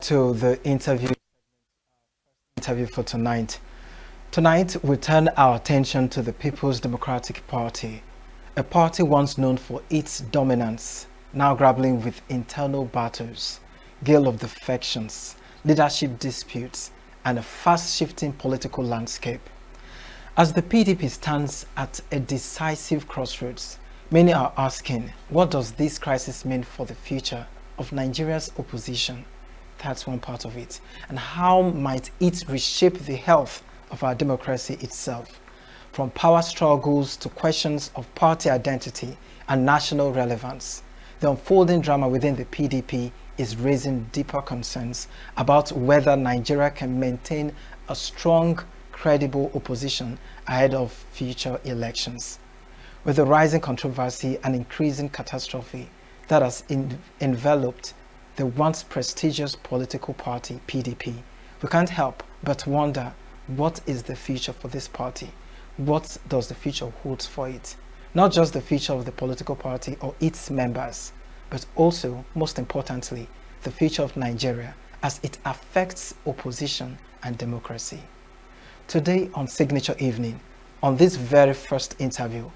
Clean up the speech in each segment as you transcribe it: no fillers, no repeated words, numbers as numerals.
to the interview for tonight. Tonight, we turn our attention to the People's Democratic Party, a party once known for its dominance, now grappling with internal battles, gale of defections, leadership disputes, and a fast-shifting political landscape. As the PDP stands at a decisive crossroads, many are asking, what does this crisis mean for the future of Nigeria's opposition? That's one part of it. And how might it reshape the health of our democracy itself? From power struggles to questions of party identity and national relevance, the unfolding drama within the PDP is raising deeper concerns about whether Nigeria can maintain a strong, credible opposition ahead of future elections. With the rising controversy and increasing catastrophe that has enveloped the once prestigious political party, PDP, we can't help but wonder, what is the future for this party? What does the future hold for it? Not just the future of the political party or its members, but also, most importantly, the future of Nigeria as it affects opposition and democracy. Today on Signature Evening, on this very first interview,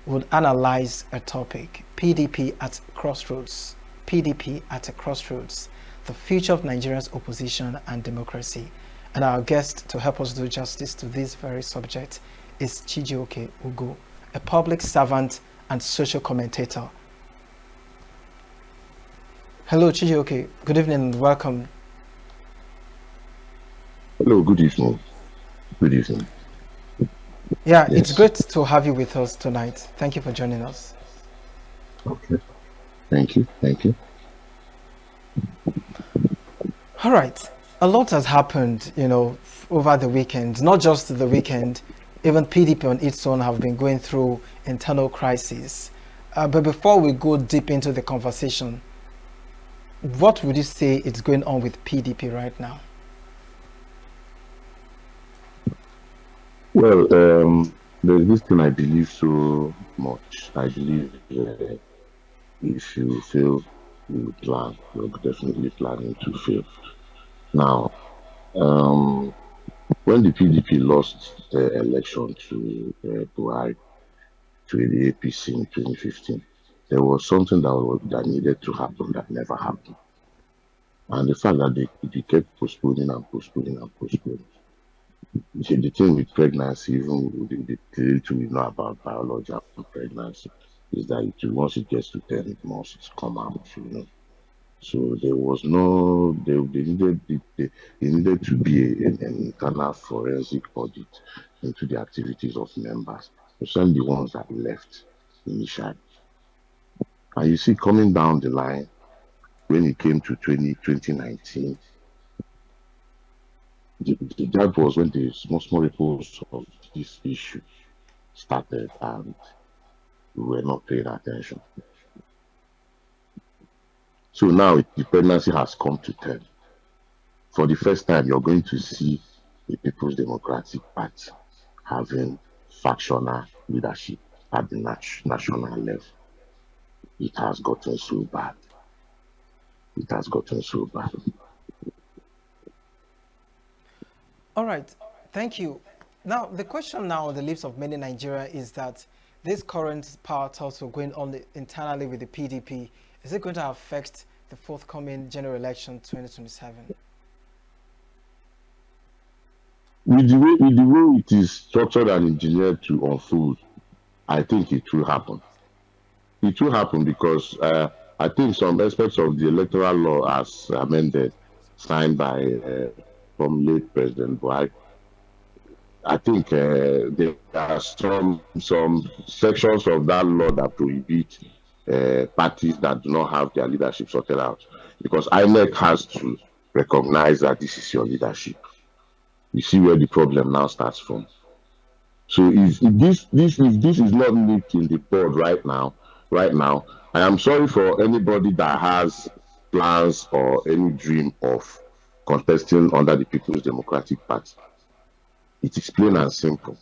we'll analyze a topic, PDP at Crossroads. PDP at a crossroads, the future of Nigeria's opposition and democracy. And our guest to help us do justice to this very subject is Chijioke Ugo, a public servant and social commentator. Hello, Chijioke. Good evening and welcome. Hello, good evening. Good evening. Yeah, yes. It's great to have you with us tonight. Thank you for joining us. Okay. Thank you. Thank you. All right. A lot has happened, over the weekend. Not just the weekend, even PDP on its own have been going through internal crises. But before we go deep into the conversation, what would you say is going on with PDP right now? Well, there's this thing I believe so much. I believe if you fail, you plan. You're definitely planning to fail. Now, when the PDP lost the election to Buhari, to the APC in 2015, there was something that needed to happen that never happened. And the fact that they kept postponing and postponing and postponing. See, the thing with pregnancy, even with the little we know about biology after pregnancy, is that once it gets to 10 months, it's come out, So there was no, they needed to be an internal forensic audit into the activities of members, especially the ones that left initially. And you see, coming down the line, when it came to 2019, that was when the small reports of this issue started, and we were not paying attention. So now the pregnancy has come to 10. For the first time, you're going to see the People's Democratic Party having factional leadership at the national level. It has gotten so bad. It has gotten so bad. All right, thank you. Now, the question now on the lips of many Nigeria is that this current power tussle going on internally with the PDP, is it going to affect the forthcoming general election 2027? With the way it is structured and engineered to unfold, I think it will happen. It will happen because I think some aspects of the electoral law as amended, signed by from late President Buhari, I think there are some sections of that law that prohibit parties that do not have their leadership sorted out, because INEC has to recognize that this is your leadership. You see where the problem now starts from. So if this is not nipped in the bud right now, I am sorry for anybody that has plans or any dream of contesting under the People's Democratic Party. It is plain and simple.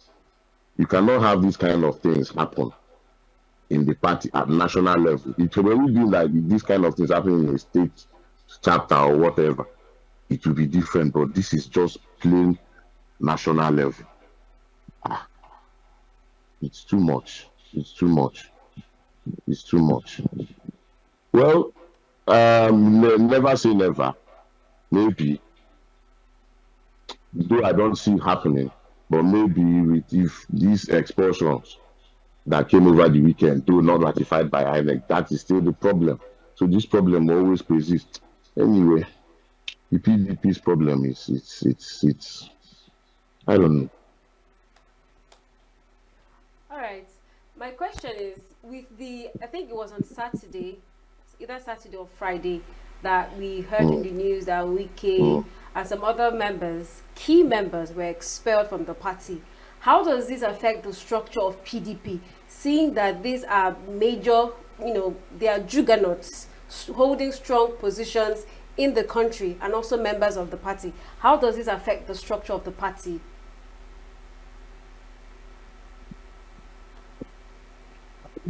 You cannot have these kind of things happen in the party at national level. It can only be like this kind of things happen in a state chapter or whatever. it will be different. But this is just plain national level. It's too much. It's too much. It's too much. Well, never say never. Maybe, though I don't see it happening, but maybe if these expulsions that came over the weekend, though not ratified by INEC, that is still the problem. So this problem always persists. Anyway, the PDP's problem is it's I don't know. All right. My question is, with the, I think it was on Saturday, either Saturday or Friday, that we heard in the news that Wiki Mm. and some other members, key members, were expelled from the party. How does this affect the structure of PDP, seeing that these are major, they are juggernauts holding strong positions in the country and also members of the party? How does this affect the structure of the party?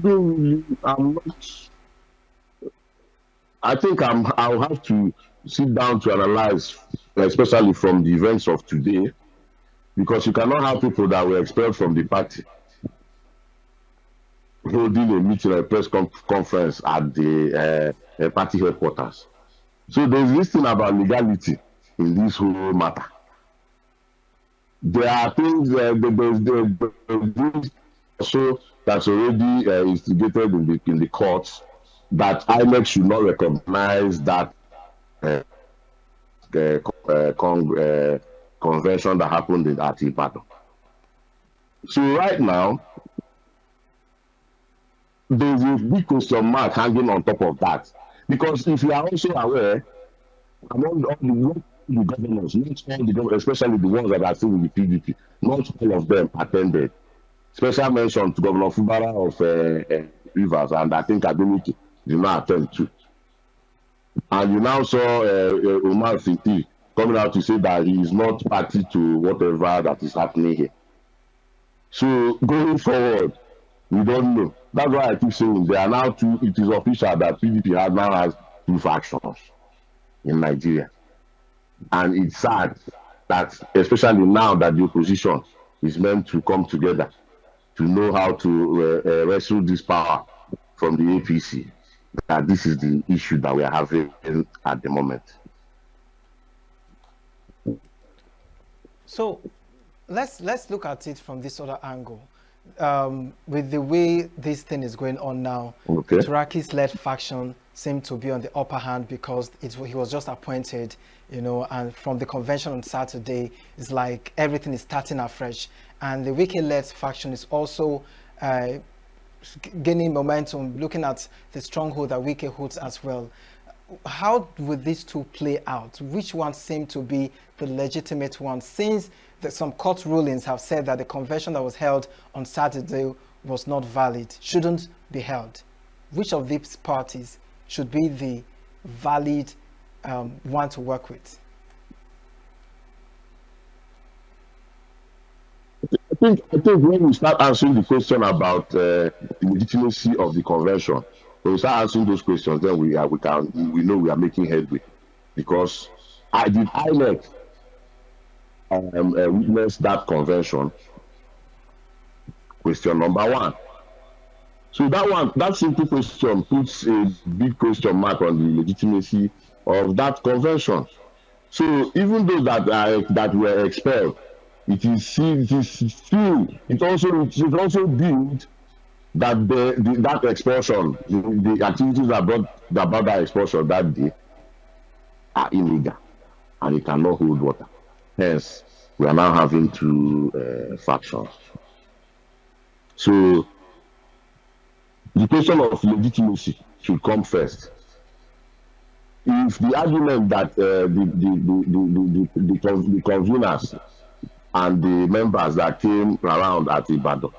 I'm not. I think I'll have to sit down to analyze, especially from the events of today, because you cannot have people that were expelled from the party holding a meeting or a conference at the party headquarters. So there's this thing about legality in this whole matter. There are things there's also that's already instigated in the courts that INEC should not recognize that uh, convention that happened at Ibadan. So right now, there's a big question mark hanging on top of that. Because if you are also aware, among all the governors, not all the governors, especially the ones that are still in the PDP, not all of them attended. Special mention to Governor Fubara of Rivers, and I think Adeleke did not attend too. And you now saw Omar Siti coming out to say that he is not party to whatever that is happening here. So going forward, we don't know. That's why I keep saying there are now two. It is official that PDP now has two factions in Nigeria, and it's sad that, especially now that the opposition is meant to come together to know how to wrestle this power from the APC, that this is the issue that we are having at the moment. So let's look at it from this other angle. With the way this thing is going on now, Okay. Turaki's led faction seemed to be on the upper hand because he was just appointed, and from the convention on Saturday, it's like everything is starting afresh. And the Wiki-led faction is also gaining momentum, looking at the stronghold that Wiki holds as well. How would these two play out? Which one seem to be the legitimate one, since some court rulings have said that the convention that was held on Saturday was not valid, shouldn't be held? Which of these parties should be the valid one to work with? I think when we start answering the question about the legitimacy of the convention, when we start answering those questions, then we know we are making headway, because I did INEC witness that convention. Question number one. So that simple question puts a big question mark on the legitimacy of that convention. So even those that were expelled, it also deemed that that expulsion, the activities that brought about that expulsion that day are illegal, and it cannot hold water. Hence, we are now having two factions. So the question of legitimacy should come first. If the argument that the conveners and the members that came around at Ibadan,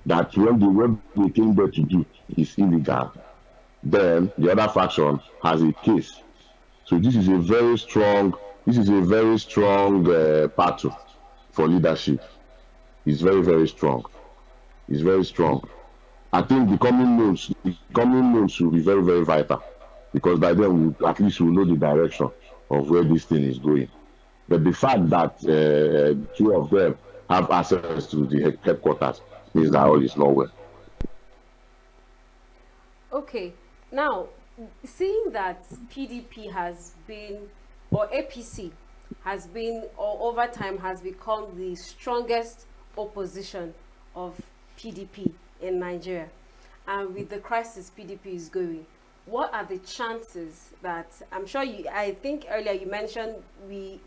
that when they came there to do is illegal, then the other faction has a case. So this is a very strong battle for leadership. It's very, very strong. It's very strong. I think the coming months will be very, very vital, because by then at least we'll know the direction of where this thing is going. But the fact that two of them have access to the headquarters means that all is not well. Okay, now seeing that PDP has been, or APC has been, or over time has become the strongest opposition of PDP in Nigeria, and with the crisis PDP is going, what are the chances that, I'm sure you, I think earlier you mentioned,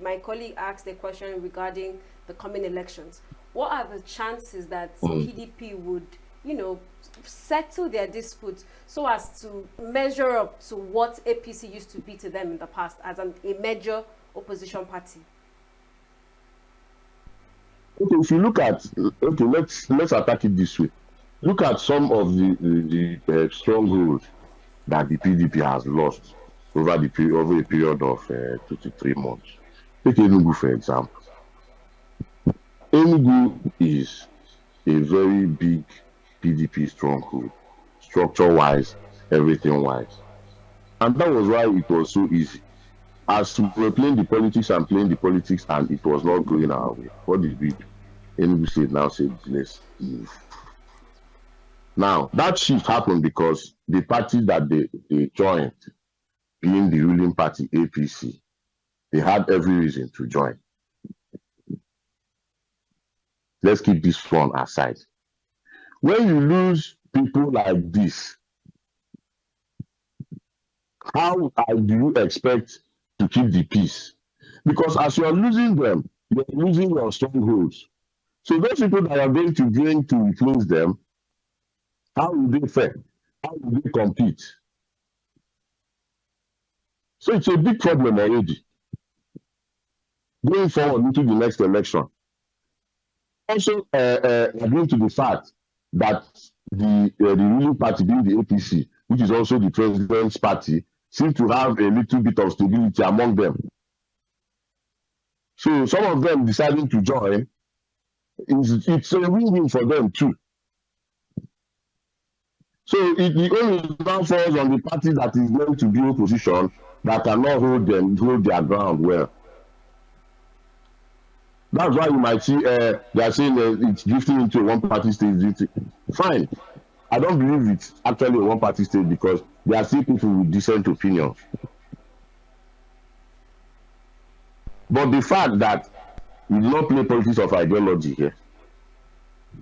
my colleague asked a question regarding the coming elections. What are the chances that PDP would, you know, settle their disputes so as to measure up to what APC used to be to them in the past as a major opposition party? Okay, if you look at, okay, let's attack it this way. Look at some of the strongholds that the PDP has lost over a period of 2 to 3 months. Take Enugu for example. Enugu is a very big PDP stronghold, structure-wise, everything-wise. And that was why it was so easy. As we were playing the politics and it was not going our way, what did we do? Enugu State now said, let's move. Now, that shift happened because the party that they joined, being the ruling party, APC, they had every reason to join. Let's keep this one aside. When you lose people like this, how do you expect to keep the peace? Because as you are losing them, you're losing your strongholds. So those people that are going to gain to replace them, how will they fare? How will they compete? So it's a big problem already going forward into the next election. Also, agreeing to the fact that the ruling party, being the APC, which is also the president's party, seem to have a little bit of stability among them. So some of them deciding to join, it's a win-win for them too. So the only now falls on the party that is going to be opposition that cannot hold their ground well. That's why you might see they are saying it's drifting into a one-party state. Fine. I don't believe it's actually a one-party state because there are still people with different opinions. But the fact that we do not play politics of ideology here,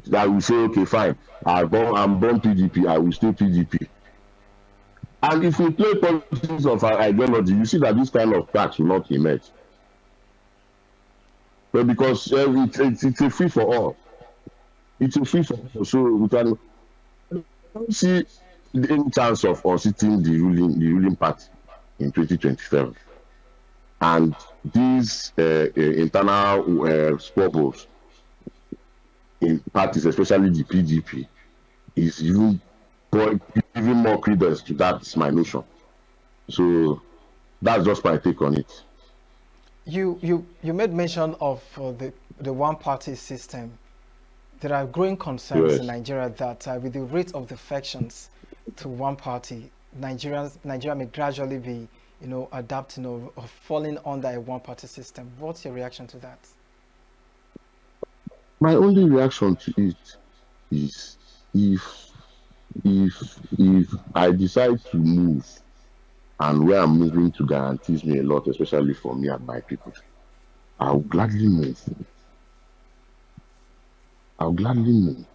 that we say, okay, fine, I'm born PDP, I will stay PDP. And if we play politics of ideology, you see that this kind of cracks will not emerge. But because it's a free for all. It's a free for all. So we can don't see any chance of unseating the ruling party in 2027. And these internal squabbles in parties, especially the PDP, is even giving more credence to that my notion. So that's just my take on it. You made mention of the one-party system. There are growing concerns in Nigeria that with the rate of defections to one party, Nigeria may gradually be, adapting or falling under a one-party system. What's your reaction to that? My only reaction to it is if I decide to move and where I'm moving to guarantees me a lot, especially for me and my people, I'll gladly move. I'll gladly move.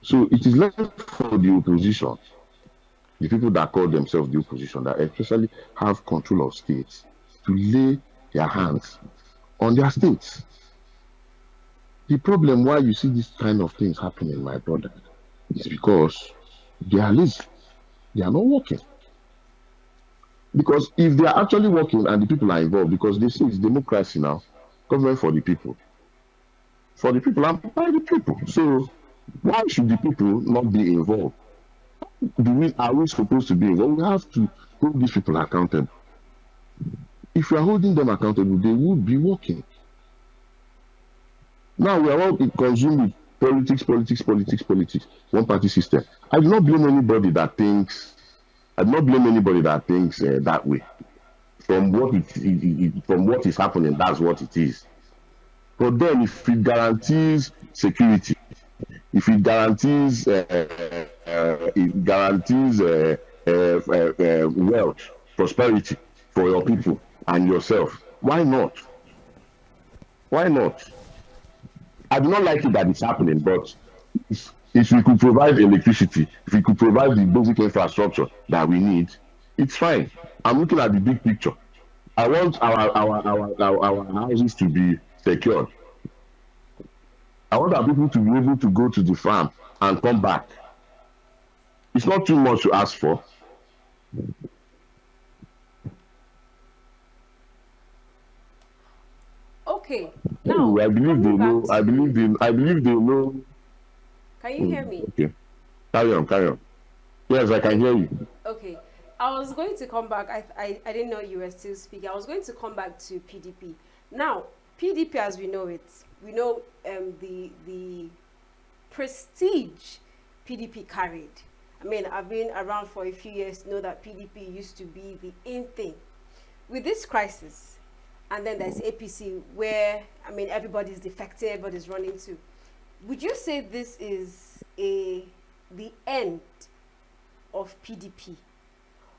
So it is left for the opposition, the people that call themselves the opposition, that especially have control of states, to lay their hands on their states. The problem why you see this kind of things happening, my brother, is because they are lazy. They are not working. Because if they are actually working and the people are involved, because they say it's democracy now, government for the people and by the people. So why should the people not be involved? Are we supposed to be involved? We have to hold these people accountable. If we are holding them accountable, they would be working. Now we are all consumed with politics, one party system. I do not blame anybody that thinks that way. from from what is happening, that's what it is. But then, if it guarantees security, if it guarantees wealth, prosperity for your people and yourself, why not? Why not? I do not like it that it's happening, but if we could provide electricity, if we could provide the basic infrastructure that we need, it's fine. I'm looking at the big picture. I want our houses to be secured. I want our people to be able to go to the farm and come back. It's not too much to ask for. Okay. Now, I believe they know. I believe they know. Can you hear me? Okay. Carry on, carry on. Yes, I can hear you. Okay. I was going to come back. I didn't know you were still speaking. I was going to come back to PDP. Now, PDP as we know it, we know the prestige PDP carried. I mean, I've been around for a few years to know that PDP used to be the in thing. With this crisis, and then there's APC where, I mean, everybody's defecting, everybody's running to. Would you say this is the end of PDP?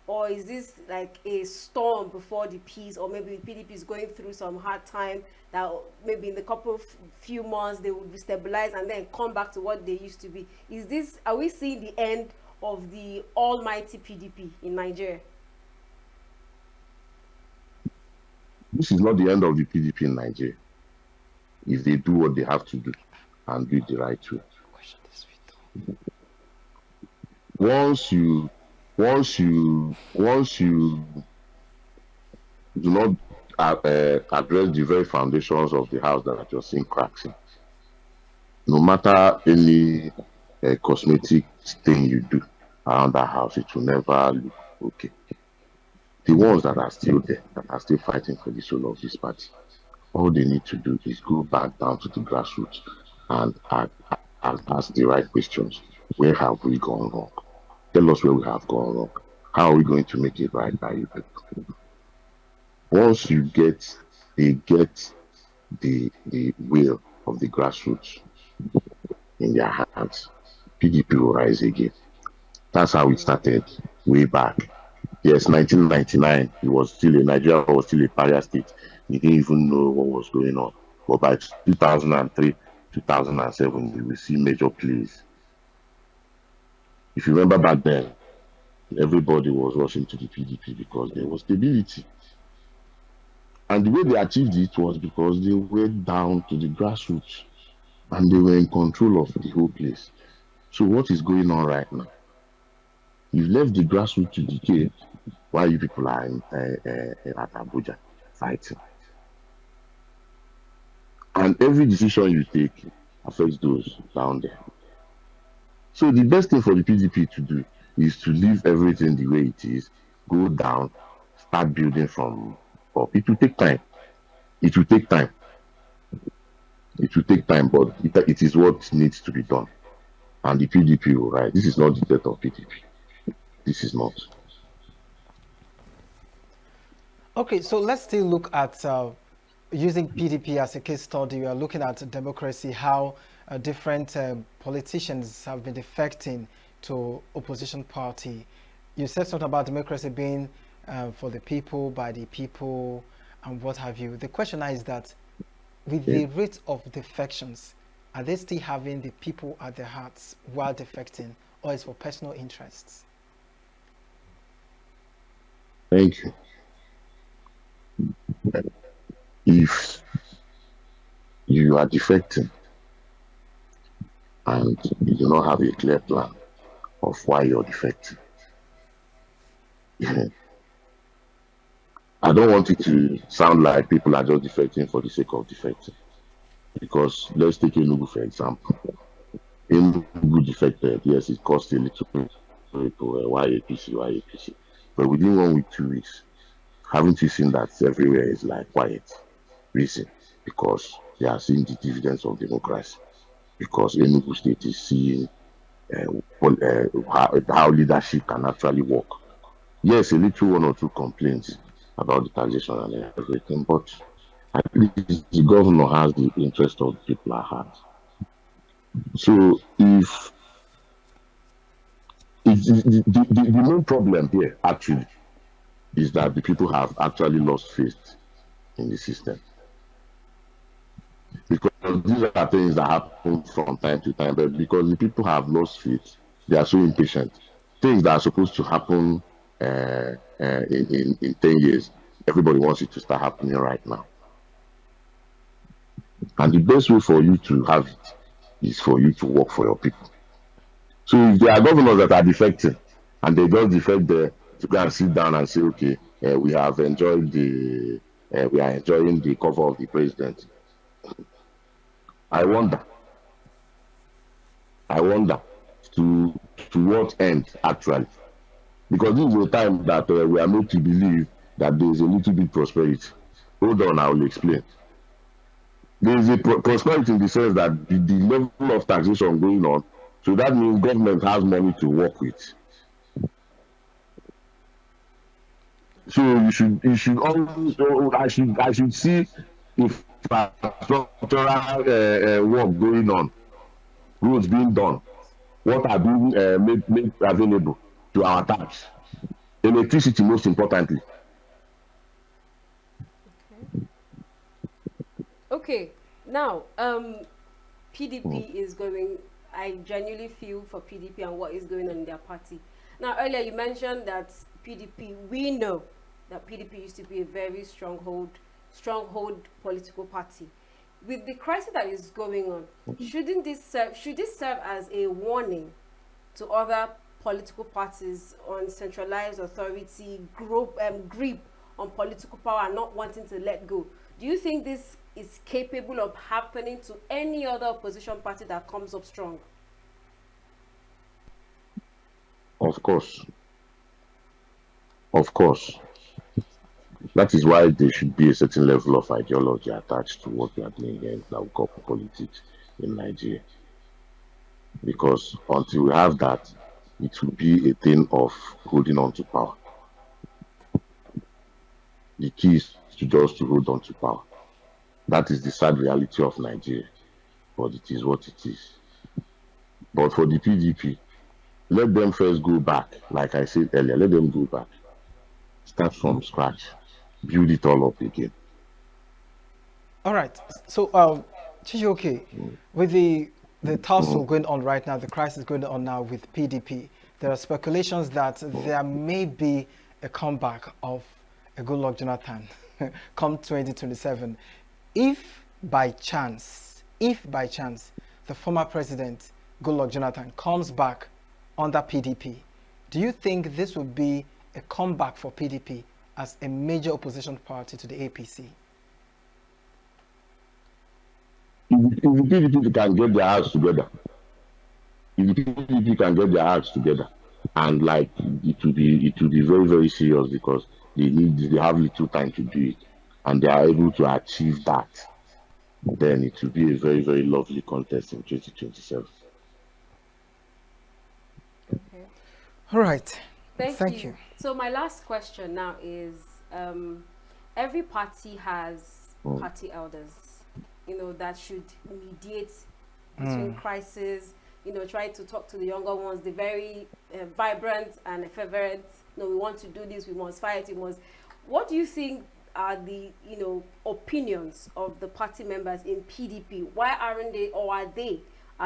Or is this like a storm before the peace, or maybe PDP is going through some hard time that maybe in the few months they will stabilize and then come back to what they used to be? Are we seeing the end of the almighty PDP in Nigeria? This is not the end of the PDP in Nigeria. If they do what they have to do and do it the right way. Once you do not address the very foundations of the house that you're seeing cracks in, no matter any cosmetic thing you do around that house, it will never look okay. The ones that are still there, that are still fighting for the soul of this party, all they need to do is go back down to the grassroots and ask the right questions. Where have we gone wrong? Tell us where we have gone wrong. How are we going to make it right by you people? Once they get the will of the grassroots in their hands, PDP will rise again. That's how it started way back. Yes, 1999, Nigeria was still a pariah state. We didn't even know what was going on. But by 2003, 2007, we will see major plays. If you remember back then, everybody was rushing to the PDP because there was stability. And the way they achieved it was because they went down to the grassroots and they were in control of the whole place. So what is going on right now? You've left the grassroots to decay while you people are at Abuja fighting. And every decision you take affects those down there. So the best thing for the PDP to do is to leave everything the way it is, go down, start building from up. It will take time. It will take time. It will take time, but it is what needs to be done. And the PDP will rise. This is not the death of PDP. This is not. Okay, so let's still look at using PDP as a case study. We are looking at democracy, how different politicians have been defecting to opposition party. You said something about democracy being for the people, by the people, and what have you. The question now is that with the rate of defections, are they still having the people at their hearts while defecting, or is for personal interests? Thank you. If you are defecting and you do not have a clear plan of why you're defecting, I don't want it to sound like people are just defecting for the sake of defecting. Because let's take Enugu for example. Enugu defected, yes, it cost a little bit. Why APC? But within 1 week, 2 weeks, haven't you seen that everywhere is like quiet? Reason, because they are seeing the dividends of democracy. Because Enugu State is seeing how leadership can actually work. Yes, a little one or two complaints, about the taxation and everything, but at least the governor has the interest of the people at heart. So if the main problem here actually is that the people have actually lost faith in the system, because these are things that happen from time to time, but because the people have lost faith, they are so impatient. Things that are supposed to happen in 10 years, everybody wants it to start happening right now. And the best way for you to have it is for you to work for your people. So if there are governors that are defecting and they just defect there to go and sit down and say, okay, we are enjoying the cover of the president. I wonder to what end actually, because this is a time that we are made to believe that there is a little bit prosperity. Hold on, I will explain. There is a prosperity in the sense that the level of taxation going on, so that means government has money to work with. So you should always I should see infrastructural work going on, roads being done, what are being made available to our tax, electricity most importantly. Okay. Now, PDP is going. I genuinely feel for PDP and what is going on in their party. Now, earlier you mentioned that PDP. We know that PDP used to be a very stronghold political party. With the crisis that is going on, shouldn't this serve? Should this serve as a warning to other political parties on centralized authority, grip on political power and not wanting to let go? Do you think this is capable of happening to any other opposition party that comes up strong? Of course, of course. That is why there should be a certain level of ideology attached to what we are doing here in that we call politics in Nigeria. Because until we have that, it will be a thing of holding on to power. The key is to just to hold on to power. That is the sad reality of Nigeria, but it is what it is. But for the PDP, let them first go back, like I said earlier, let them go back, start from scratch, build it all up again. All right. So, Chijioke, with the tussle going on right now, the crisis going on now with PDP, there are speculations that there may be a comeback of a Goodluck Jonathan come 2027. If by chance, the former president, Goodluck Jonathan, comes back under PDP, do you think this would be a comeback for PDP as a major opposition party to the APC? If the PDP can get their acts together, and like it will be very very serious, because they have little time to do it, and they are able to achieve that, then it will be a very very lovely contest in 2027. Okay. All right. Thank you. So my last question now is, every party has party elders, that should mediate between crises, try to talk to the younger ones, the very vibrant and effervescent. We want to do this, we must fight, What do you think are the, opinions of the party members in PDP? Why aren't they, or are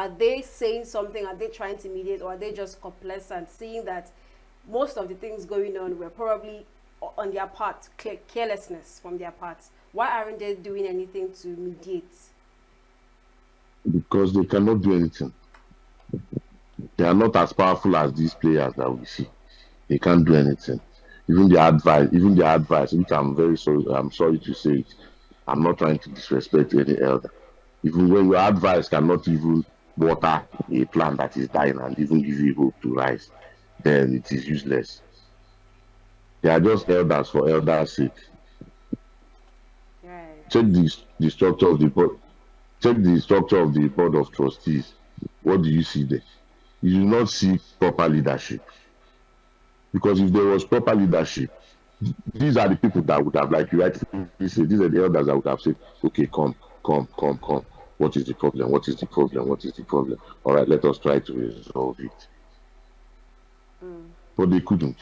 they saying something? Are they trying to mediate, or are they just complacent, seeing that most of the things going on were probably on their part, carelessness from their parts? Why aren't they doing anything to mediate? Because they cannot do anything. They are not as powerful as these players that we see. They can't do anything. Even the advice, which I'm sorry to say it, I'm not trying to disrespect any elder. Even when your advice cannot even water a plant that is dying and even give you hope to rise, then it is useless. They are just elders for elders' sake. Right. Check the structure of the board. Check the structure of the board of trustees. What do you see there? You do not see proper leadership. Because if there was proper leadership, these are the people that would have, like you rightly said, these are the elders that would have said, okay, come, come, come, come. What is the problem? What is the problem? What is the problem? All right, let us try to resolve it. But they couldn't.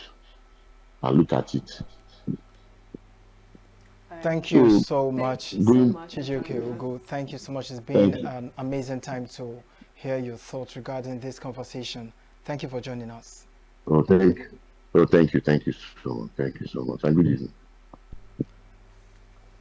And look at it. Thank you So, so much, Thank you so going, much. Chijioke Ugo. Thank you so much. It's been thank you. an amazing time to hear your thoughts regarding this conversation. Thank you for joining us. Oh, thank you. Oh, thank you. Thank you so much. Thank you so much. And good evening.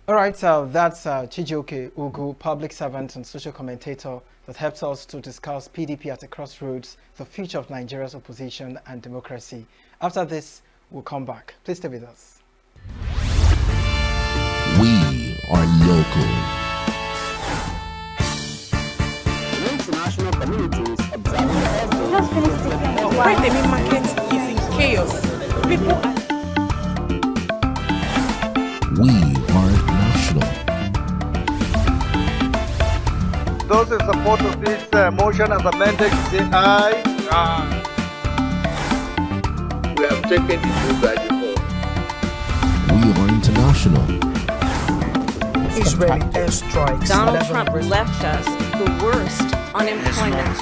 All right, that's Chijioke Ugu, public servant and social commentator that helps us to discuss PDP at a crossroads, the future of Nigeria's opposition and democracy. After this, we'll come back. Please stay with us. We are local. International communities observing Why the main market is in chaos. People are We are national. Those in support of this motion as amended, say aye. Aye. We have taken the vote by default. We are international. Israeli airstrikes. Donald Trump left us the worst unemployment.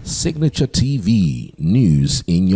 Signature TV, news in your